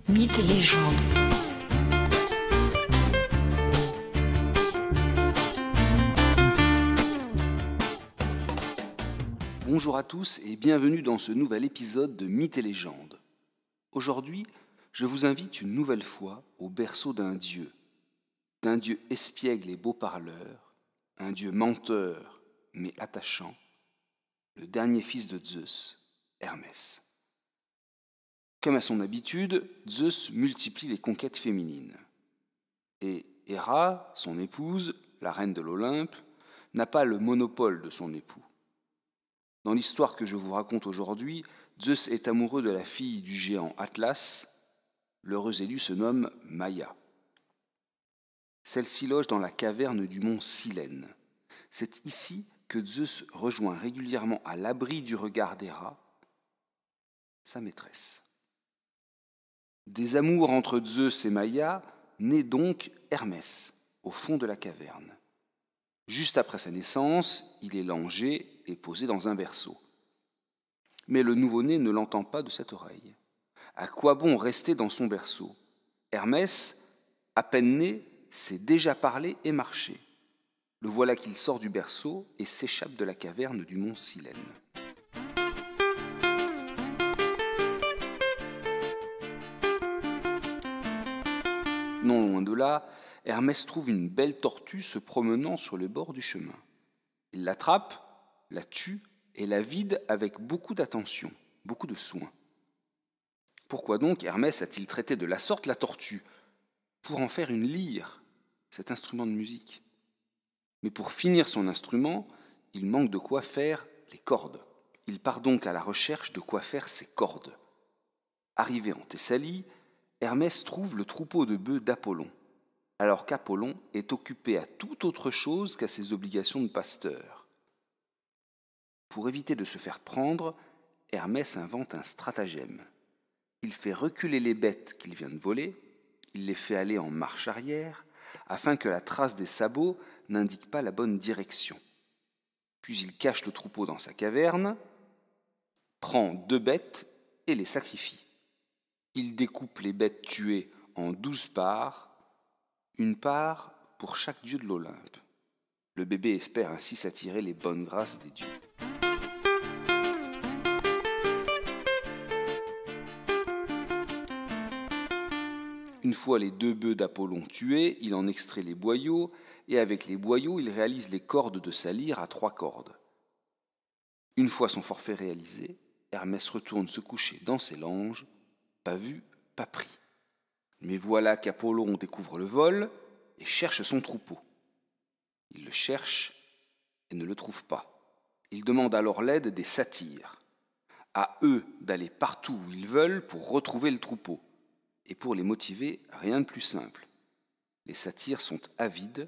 Mythes et légendes. Bonjour à tous et bienvenue dans ce nouvel épisode de Mythes et légendes. Aujourd'hui, je vous invite une nouvelle fois au berceau d'un dieu espiègle et beau parleur, un dieu menteur mais attachant, le dernier fils de Zeus, Hermès. Comme à son habitude, Zeus multiplie les conquêtes féminines. Et Héra, son épouse, la reine de l'Olympe, n'a pas le monopole de son époux. Dans l'histoire que je vous raconte aujourd'hui, Zeus est amoureux de la fille du géant Atlas. L'heureuse élue se nomme Maïa. Celle-ci loge dans la caverne du mont Silène. C'est ici que Zeus rejoint régulièrement à l'abri du regard d'Héra, sa maîtresse. Des amours entre Zeus et Maïa naît donc Hermès, au fond de la caverne. Juste après sa naissance, il est langé et posé dans un berceau. Mais le nouveau-né ne l'entend pas de cette oreille. À quoi bon rester dans son berceau ? Hermès, à peine né, sait déjà parler et marcher. Le voilà qu'il sort du berceau et s'échappe de la caverne du mont Silène. Non loin de là, Hermès trouve une belle tortue se promenant sur le bord du chemin. Il l'attrape, la tue et la vide avec beaucoup d'attention, beaucoup de soin. Pourquoi donc Hermès a-t-il traité de la sorte la tortue ? Pour en faire une lyre, cet instrument de musique. Mais pour finir son instrument, il manque de quoi faire les cordes. Il part donc à la recherche de quoi faire ses cordes. Arrivé en Thessalie, Hermès trouve le troupeau de bœufs d'Apollon, alors qu'Apollon est occupé à toute autre chose qu'à ses obligations de pasteur. Pour éviter de se faire prendre, Hermès invente un stratagème. Il fait reculer les bêtes qu'il vient de voler, il les fait aller en marche arrière, afin que la trace des sabots n'indique pas la bonne direction. Puis il cache le troupeau dans sa caverne, prend 2 bêtes et les sacrifie. Il découpe les bêtes tuées en 12 parts, une part pour chaque dieu de l'Olympe. Le bébé espère ainsi s'attirer les bonnes grâces des dieux. Une fois les 2 bœufs d'Apollon tués, il en extrait les boyaux, et avec les boyaux, il réalise les cordes de sa lyre à 3 cordes. Une fois son forfait réalisé, Hermès retourne se coucher dans ses langes, pas vu, pas pris. Mais voilà qu'Apollon découvre le vol et cherche son troupeau. Il le cherche et ne le trouve pas. Il demande alors l'aide des satyres. À eux d'aller partout où ils veulent pour retrouver le troupeau. Et pour les motiver, rien de plus simple. Les satyres sont avides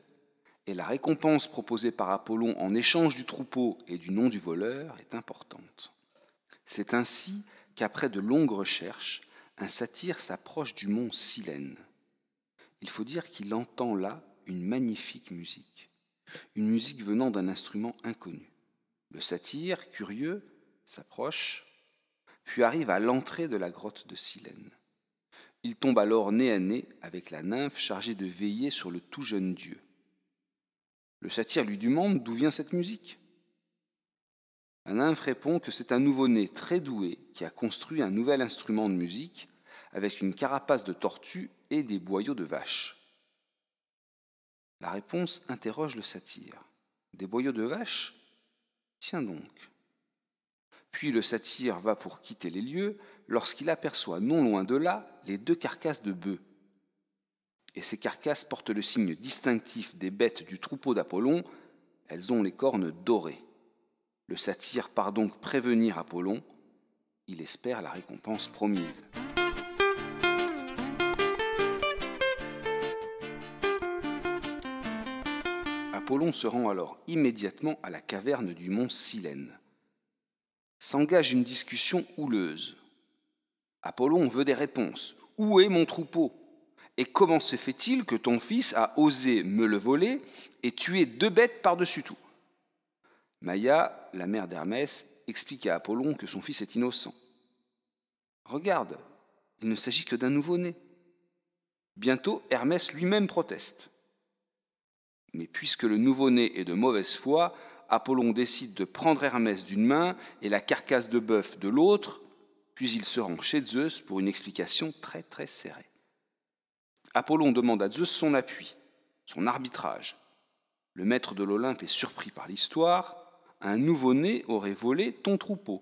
et la récompense proposée par Apollon en échange du troupeau et du nom du voleur est importante. C'est ainsi qu'après de longues recherches, un satyre s'approche du mont Silène. Il faut dire qu'il entend là une magnifique musique venant d'un instrument inconnu. Le satyre, curieux, s'approche, puis arrive à l'entrée de la grotte de Silène. Il tombe alors nez à nez avec la nymphe chargée de veiller sur le tout jeune dieu. Le satyre lui demande d'où vient cette musique. La nymphe répond que c'est un nouveau-né très doué qui a construit un nouvel instrument de musique avec une carapace de tortue et des boyaux de vache. La réponse interroge le satyre. Des boyaux de vache ? Tiens donc. Puis le satyre va pour quitter les lieux lorsqu'il aperçoit non loin de là les 2 carcasses de bœufs. Et ces carcasses portent le signe distinctif des bêtes du troupeau d'Apollon, elles ont les cornes dorées. Le satyre part donc prévenir Apollon, il espère la récompense promise. Apollon se rend alors immédiatement à la caverne du mont Silène. S'engage une discussion houleuse. Apollon veut des réponses. Où est mon troupeau ? Et comment se fait-il que ton fils a osé me le voler et tuer 2 bêtes par-dessus tout ? Maïa, la mère d'Hermès, explique à Apollon que son fils est innocent. « Regarde, il ne s'agit que d'un nouveau-né. Bientôt, Hermès lui-même proteste. Mais puisque le nouveau-né est de mauvaise foi, Apollon décide de prendre Hermès d'une main et la carcasse de bœuf de l'autre, puis il se rend chez Zeus pour une explication très très serrée. Apollon demande à Zeus son appui, son arbitrage. Le maître de l'Olympe est surpris par l'histoire. Un nouveau-né aurait volé ton troupeau.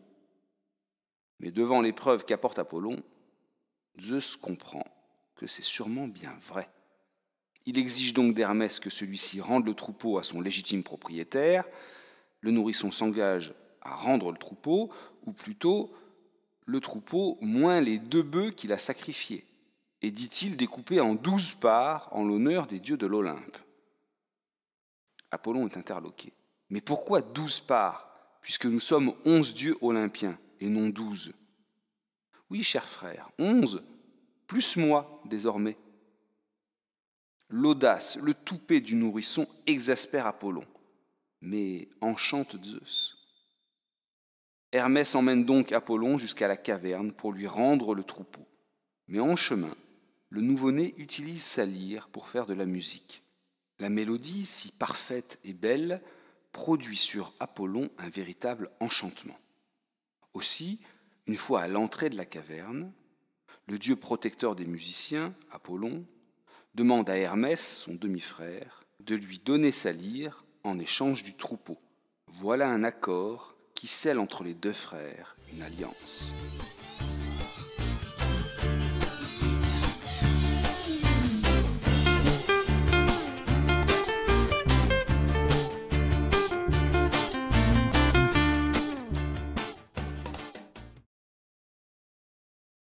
Mais devant l'épreuve qu'apporte Apollon, Zeus comprend que c'est sûrement bien vrai. Il exige donc d'Hermès que celui-ci rende le troupeau à son légitime propriétaire. Le nourrisson s'engage à rendre le troupeau, ou plutôt le troupeau moins les 2 bœufs qu'il a sacrifiés, et dit-il découpés en 12 parts en l'honneur des dieux de l'Olympe. Apollon est interloqué. Mais pourquoi 12 parts, puisque nous sommes 11 dieux olympiens et non 12 ? Oui, cher frère, 11, plus moi désormais. L'audace, le toupet du nourrisson exaspère Apollon, mais enchante Zeus. Hermès emmène donc Apollon jusqu'à la caverne pour lui rendre le troupeau. Mais en chemin, le nouveau-né utilise sa lyre pour faire de la musique. La mélodie, si parfaite et belle, produit sur Apollon un véritable enchantement. Aussi, une fois à l'entrée de la caverne, le dieu protecteur des musiciens, Apollon, demande à Hermès, son demi-frère, de lui donner sa lyre en échange du troupeau. Voilà un accord qui scelle entre les 2 frères une alliance.